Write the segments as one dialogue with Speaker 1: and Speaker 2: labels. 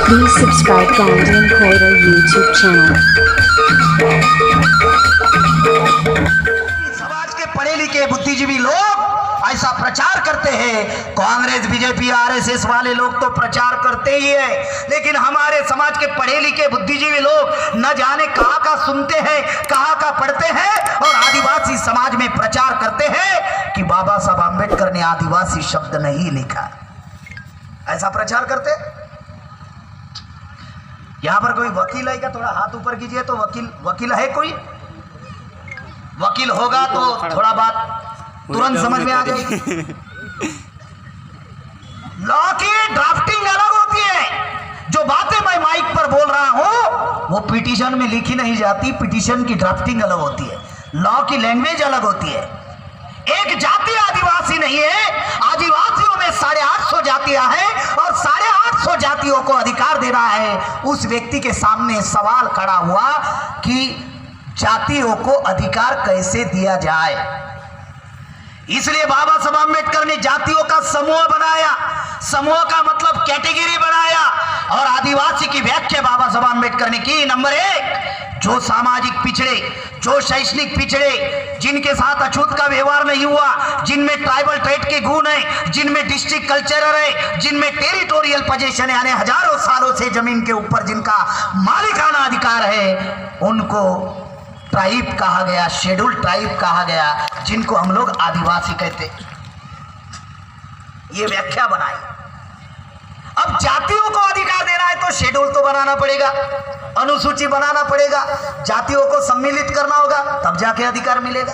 Speaker 1: Please subscribe Guardian Portal YouTube channel.
Speaker 2: समाज के पढ़े लिखे बुद्धिजीवी लोग ऐसा प्रचार करते हैं। कांग्रेस बीजेपी आरएसएस वाले लोग तो प्रचार करते ही है, लेकिन हमारे समाज के पढ़े लिखे बुद्धिजीवी लोग न जाने कहाँ का सुनते हैं, कहाँ का पढ़ते हैं और आदिवासी समाज में प्रचार करते हैं कि बाबा साहब आंबेडकर ने आदिवासी शब्द नहीं लिखा। ऐसा प्रचार करते। यहाँ पर कोई वकील है क्या? थोड़ा हाथ ऊपर कीजिए। तो वकील है कोई? वकील होगा तो थोड़ा बात तुरंत समझ में आ जाएगी। लॉ की ड्राफ्टिंग अलग होती है। जो बातें मैं माइक पर बोल रहा हूं वो पिटीशन में लिखी नहीं जाती। पिटीशन की ड्राफ्टिंग अलग होती है, लॉ की लैंग्वेज अलग होती है। एक जाति आदिवासी नहीं है, आदिवासियों में 850 जातियां हैं और 850 जातियों को अधिकार देना है। उस व्यक्ति के सामने सवाल खड़ा हुआ कि जातियों को अधिकार कैसे दिया जाए। इसलिए बाबा साहब आंबेडकर ने जातियों का समूह बनाया। समूह का मतलब कैटेगरी बनाया और आदिवासी की व्याख्या बाबा साहब आंबेडकर ने की। नंबर 1, जो सामाजिक पिछड़े, जो शैक्षणिक पिछड़े, जिनके साथ अछूत का व्यवहार नहीं हुआ, जिनमें ट्राइबल ट्रेड के गुण है, जिनमें डिस्ट्रिक्ट कल्चर है, जिनमें टेरिटोरियल पोजीशन यानी हजारों सालों से जमीन के ऊपर जिनका मालिकाना अधिकार है, उनको ट्राइब कहा गया, शेड्यूल ट्राइब कहा गया, जिनको हम लोग आदिवासी कहते। ये व्याख्या बनाई। अब जातियों को अधिकार देना है तो शेड्यूल तो बनाना पड़ेगा, अनुसूची बनाना पड़ेगा, जातियों को सम्मिलित करना होगा, तब जाके अधिकार मिलेगा।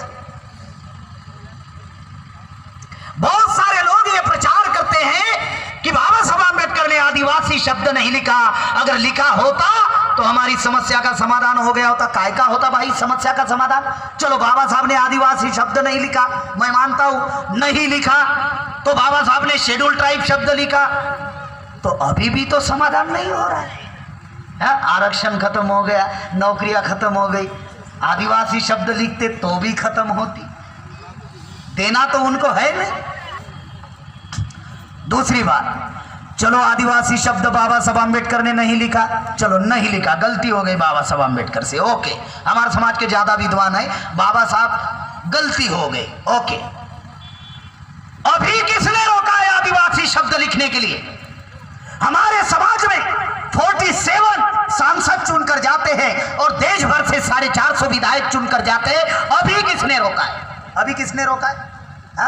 Speaker 2: बहुत सारे लोग ये प्रचार करते हैं कि बाबा साहब आंबेडकर ने आदिवासी शब्द नहीं लिखा। अगर लिखा होता तो हमारी समस्या का समाधान हो गया होता। काय का होता भाई समस्या का समाधान? चलो बाबा साहब ने आदिवासी शब्द नहीं लिखा, मैं मानता हूं नहीं लिखा, तो बाबा साहब ने शेड्यूल ट्राइब शब्द लिखा, तो अभी भी तो समाधान नहीं हो रहा है। आरक्षण खत्म हो गया, नौकरियां खत्म हो गई, आदिवासी शब्द लिखते तो भी खत्म होती। देना तो उनको है नहीं। दूसरी बात, चलो आदिवासी शब्द बाबा साहब आंबेडकर ने नहीं लिखा, चलो नहीं लिखा, गलती हो गई बाबा साहब आंबेडकर से, ओके। हमारे समाज के ज्यादा विद्वान है, बाबा साहब गलती हो गई, ओके। अभी किसने रोका है आदिवासी शब्द लिखने के लिए? हमारे समाज में 47 सांसद चुनकर जाते हैं और देश भर से 450 विधायक चुनकर जाते हैं। अभी किसने रोका है? अभी किसने रोका है?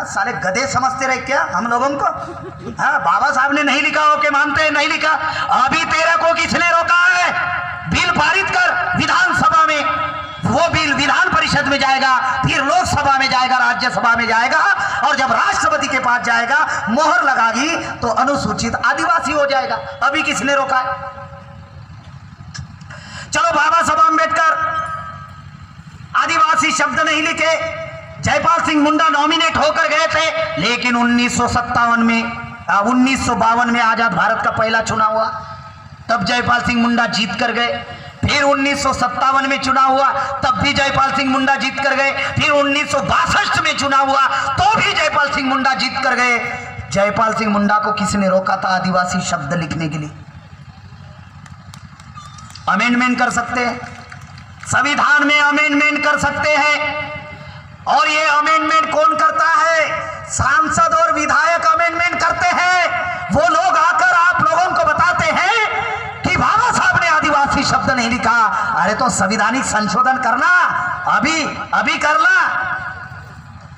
Speaker 2: साले गधे समझते रहे क्या हम लोगों को? बाबा साहब ने नहीं लिखा, ओके मानते हैं नहीं लिखा। अभी तेरे को किसने रोका है? बिल पारित कर विधानसभा में, वो बिल विधान परिषद में जाएगा, फिर लोकसभा में जाएगा, राज्यसभा में जाएगा, और जब राष्ट्रपति के पास जाएगा मोहर लगागी तो अनुसूचित आदिवासी हो जाएगा। अभी किसने रोका है? चलो बाबा साहब आंबेडकर आदिवासी शब्द नहीं लिखे, जयपाल सिंह मुंडा नॉमिनेट होकर गए थे, लेकिन 1952 में आजाद भारत का पहला चुनाव हुआ, तब जयपाल सिंह मुंडा जीत कर गए। फिर 1957 में चुनाव हुआ, तब भी जयपाल सिंह मुंडा जीत कर गए। फिर 1962 में चुनाव हुआ, तो भी जयपाल सिंह मुंडा जीत कर गए। जयपाल सिंह मुंडा को किसने रोका था आदिवासी शब्द लिखने के लिए? अमेंडमेंट कर सकते हैं, संविधान में अमेंडमेंट कर सकते हैं, और ये अमेंडमेंट कौन करता है? सांसद और विधायक अमेंडमेंट करते हैं। वो लोग आकर आप लोगों को बताते हैं कि बाबा साहब ने आदिवासी शब्द नहीं लिखा। अरे तो संवैधानिक संशोधन करना, अभी करना।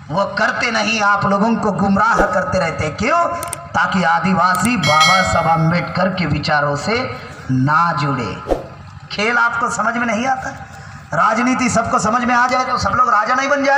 Speaker 2: वो करते नहीं, आप लोगों को गुमराह करते रहते। क्यों? ताकि आदिवासी बाबा साहब आंबेडकर के विचारों से ना जुड़े। खेल आपको समझ में नहीं आता, राजनीति सबको समझ में आ जाए तो सब लोग राजा नहीं बन जाए।